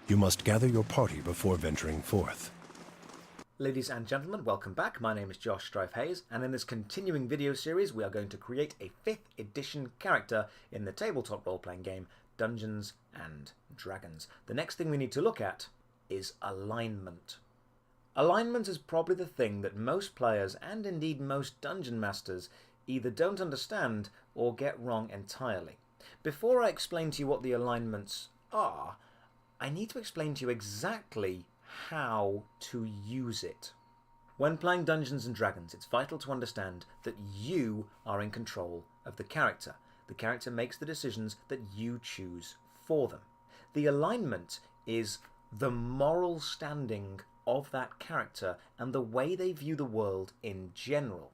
You must gather your party before venturing forth. Ladies and gentlemen, welcome back. My name is Josh Strife Hayes, and in this continuing video series we are going to create a 5th edition character in the tabletop role-playing game Dungeons and Dragons. The next thing we need to look at is alignment. Alignment is probably the thing that most players, and indeed most dungeon masters, either don't understand or get wrong entirely. Before I explain to you what the alignments are, I need to explain to you exactly how to use it. When playing Dungeons and Dragons, it's vital to understand that you are in control of the character. The character makes the decisions that you choose for them. The alignment is the moral standing of that character and the way they view the world in general.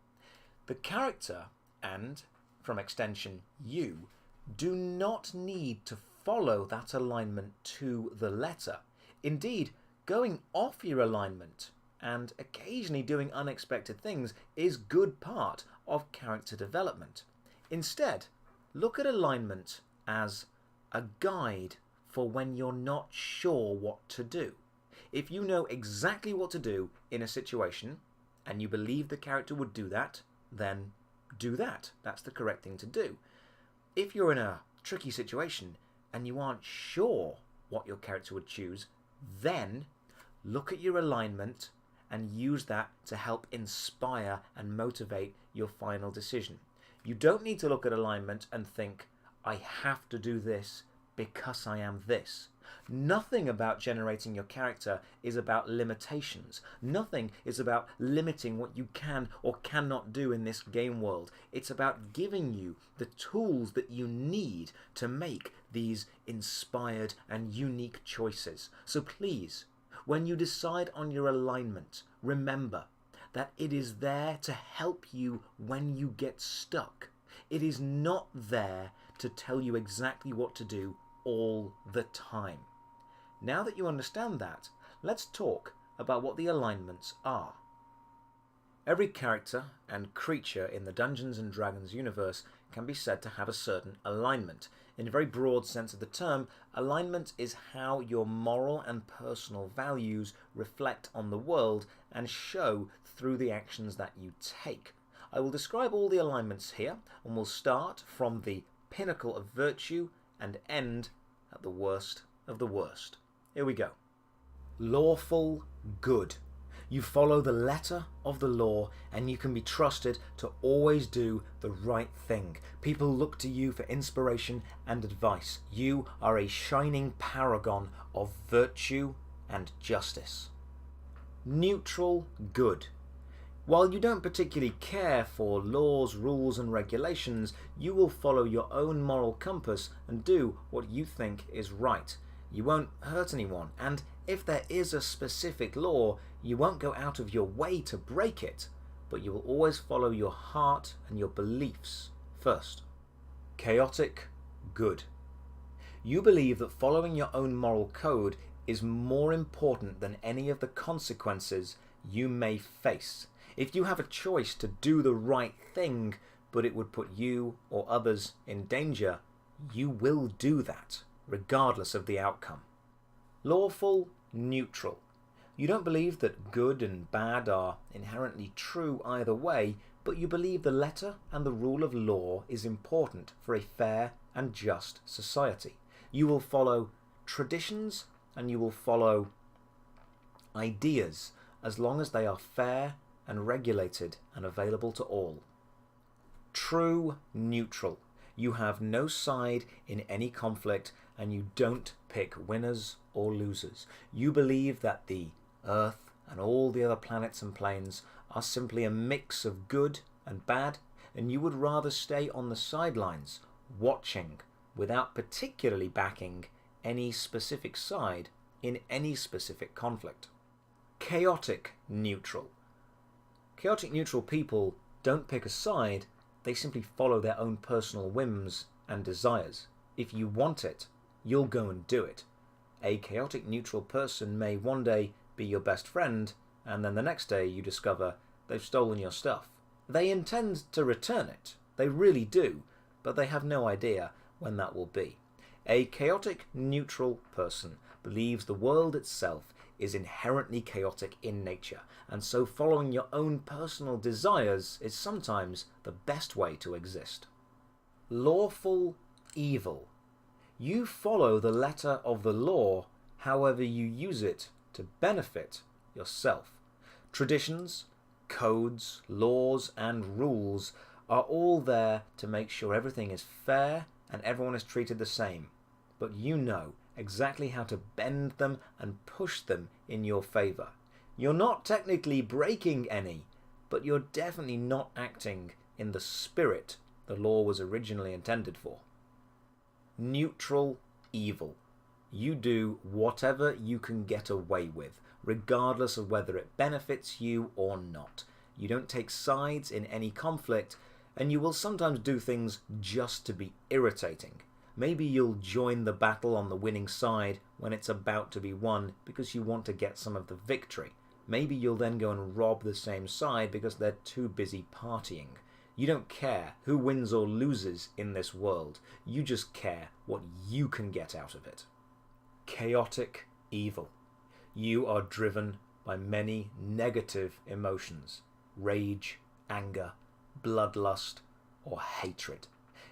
The character, and from extension you, do not need to follow that alignment to the letter. Indeed, going off your alignment and occasionally doing unexpected things is good part of character development. Instead, look at alignment as a guide for when you're not sure what to do. If you know exactly what to do in a situation and you believe the character would do that, then do that. That's the correct thing to do. If you're in a tricky situation and you aren't sure what your character would choose, then look at your alignment and use that to help inspire and motivate your final decision. You don't need to look at alignment and think, I have to do this because I am this. Nothing about generating your character is about limitations. Nothing is about limiting what you can or cannot do in this game world. It's about giving you the tools that you need to make these inspired and unique choices. So please, when you decide on your alignment, remember that it is there to help you when you get stuck. It is not there to tell you exactly what to do all the time. Now that you understand that, let's talk about what the alignments are. Every character and creature in the Dungeons and Dragons universe can be said to have a certain alignment. In a very broad sense of the term, alignment is how your moral and personal values reflect on the world and show through the actions that you take. I will describe all the alignments here, and we'll start from the pinnacle of virtue and end at the worst of the worst. Here we go. Lawful Good. You follow the letter of the law and you can be trusted to always do the right thing. People look to you for inspiration and advice. You are a shining paragon of virtue and justice. Neutral Good. While you don't particularly care for laws, rules and regulations, you will follow your own moral compass and do what you think is right. You won't hurt anyone, and if there is a specific law, you won't go out of your way to break it, but you will always follow your heart and your beliefs first. Chaotic Good. You believe that following your own moral code is more important than any of the consequences you may face. If you have a choice to do the right thing, but it would put you or others in danger, you will do that, regardless of the outcome. Lawful Neutral. You don't believe that good and bad are inherently true either way, but you believe the letter and the rule of law is important for a fair and just society. You will follow traditions and you will follow ideas as long as they are fair and regulated and available to all. True Neutral. You have no side in any conflict and you don't pick winners or losers. You believe that the Earth and all the other planets and planes are simply a mix of good and bad, and you would rather stay on the sidelines, watching, without particularly backing any specific side in any specific conflict. Chaotic Neutral. Chaotic neutral people don't pick a side, they simply follow their own personal whims and desires. If you want it, you'll go and do it. A chaotic neutral person may one day be your best friend, and then the next day you discover they've stolen your stuff. They intend to return it, they really do, but they have no idea when that will be. A chaotic neutral person believes the world itself is inherently chaotic in nature, and so following your own personal desires is sometimes the best way to exist. Lawful Evil. You follow the letter of the law, however you use it to benefit yourself. Traditions, codes, laws, and rules are all there to make sure everything is fair and everyone is treated the same. But you know exactly how to bend them and push them in your favor. You're not technically breaking any, but you're definitely not acting in the spirit the law was originally intended for. Neutral Evil. You do whatever you can get away with, regardless of whether it benefits you or not. You don't take sides in any conflict, and you will sometimes do things just to be irritating. Maybe you'll join the battle on the winning side when it's about to be won because you want to get some of the victory. Maybe you'll then go and rob the same side because they're too busy partying. You don't care who wins or loses in this world. You just care what you can get out of it. Chaotic Evil. You are driven by many negative emotions: rage, anger, bloodlust, or hatred.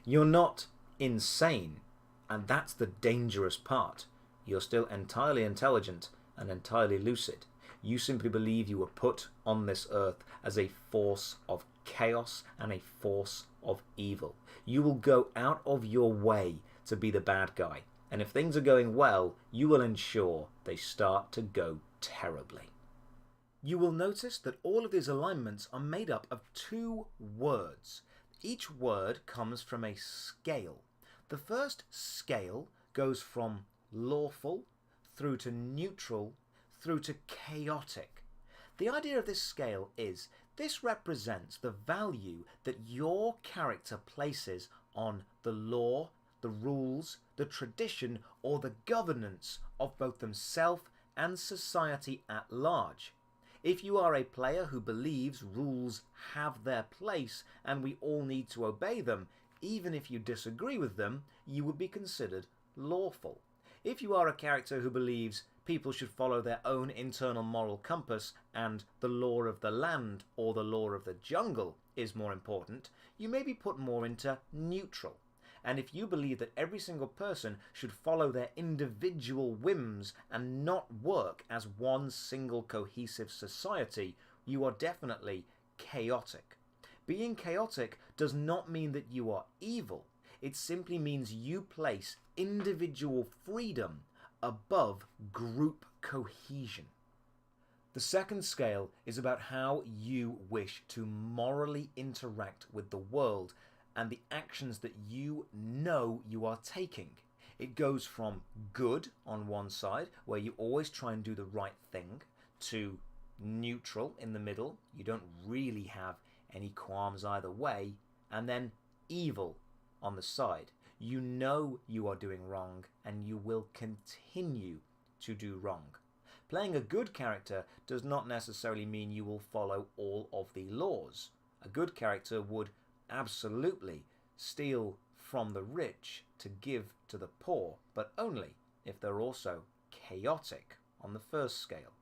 You're not insane, and that's the dangerous part. You're still entirely intelligent and entirely lucid. You simply believe you were put on this earth as a force of chaos and a force of evil. You will go out of your way to be the bad guy, and if things are going well, you will ensure they start to go terribly. You will notice that all of these alignments are made up of two words. Each word comes from a scale. The first scale goes from lawful through to neutral through to chaotic. The idea of this scale is this represents the value that your character places on the law, the rules, the tradition, or the governance of both themselves and society at large. If you are a player who believes rules have their place and we all need to obey them, even if you disagree with them, you would be considered lawful. If you are a character who believes people should follow their own internal moral compass and the law of the land or the law of the jungle is more important, you may be put more into neutral. And if you believe that every single person should follow their individual whims and not work as one single cohesive society, you are definitely chaotic. Being chaotic does not mean that you are evil. It simply means you place individual freedom above group cohesion. The second scale is about how you wish to morally interact with the world and the actions that you know you are taking. It goes from good on one side, where you always try and do the right thing, to neutral in the middle, you don't really have any qualms either way, and then evil on the side. You know you are doing wrong and you will continue to do wrong. Playing a good character does not necessarily mean you will follow all of the laws. A good character would absolutely steal from the rich to give to the poor, but only if they're also chaotic on the first scale.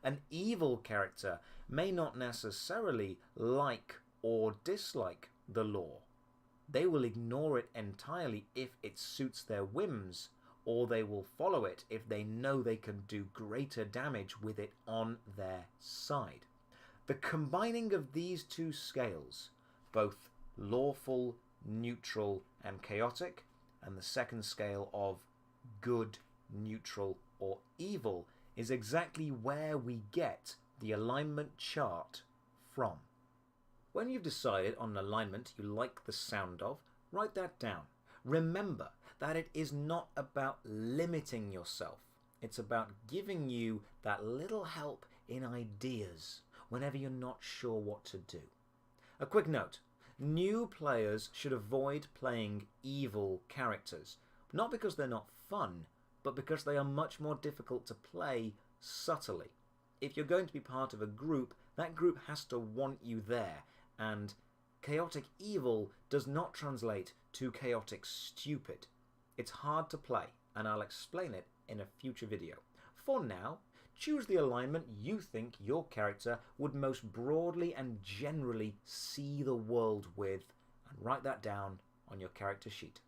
An evil character may not necessarily like or dislike the law. They will ignore it entirely if it suits their whims, or they will follow it if they know they can do greater damage with it on their side. The combining of these two scales, both lawful, neutral, and chaotic, and the second scale of good, neutral, or evil, is exactly where we get the alignment chart from. When you've decided on an alignment you like the sound of, write that down. Remember that it is not about limiting yourself. It's about giving you that little help in ideas whenever you're not sure what to do. A quick note. New players should avoid playing evil characters, not because they're not fun, but because they are much more difficult to play subtly. If you're going to be part of a group, that group has to want you there, and chaotic evil does not translate to chaotic stupid. It's hard to play, and I'll explain it in a future video. For now, choose the alignment you think your character would most broadly and generally see the world with, and write that down on your character sheet.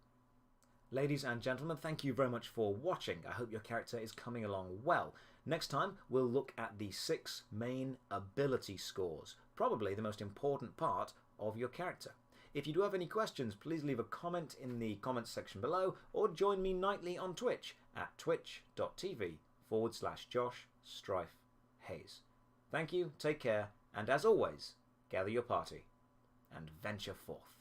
Ladies and gentlemen, thank you very much for watching. I hope your character is coming along well. Next time, we'll look at the 6 main ability scores, probably the most important part of your character. If you do have any questions, please leave a comment in the comments section below, or join me nightly on Twitch at twitch.tv/Josh Strife Hayes. Thank you, take care, and as always, gather your party and venture forth.